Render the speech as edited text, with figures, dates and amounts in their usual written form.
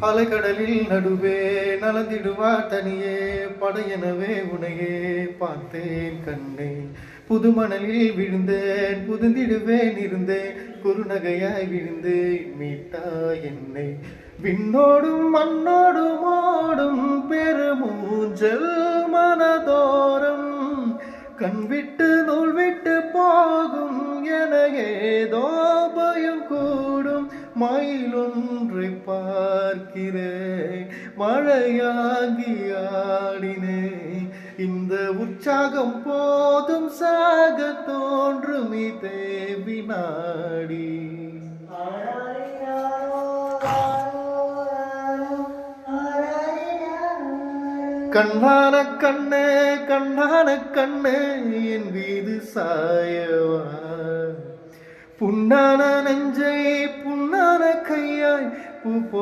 அலைக்கடலில் நடுவே நலந்திடுவா தனியே படையெனவே உனையே பார்த்தேன் கண்ணே. புதுமணலில் விழுந்தேன் புதுந்திடுவேன் இருந்தேன் குறுநகையாய் விழுந்து மீட்டா என்னை. விண்ணோடும் மண்ணோடும் ஓடும் பெருமூஞ்சல் மனதோரம் கண் விட்டு நூல் விட்டு போகும் என ஏதோ பயம் கூடும். மயிலொன்றை பார்க்கிறேன் மழையாகி ஆடினேன். இந்த உற்சாகம் போதும் சாக தோன்றும் இதே வினாடி. கண்ணான கண்ணே கண்ணான கண்ணே என் வீடு சாயவா. புண்ணான நெஞ்சை புண்ணான கையாய் பூ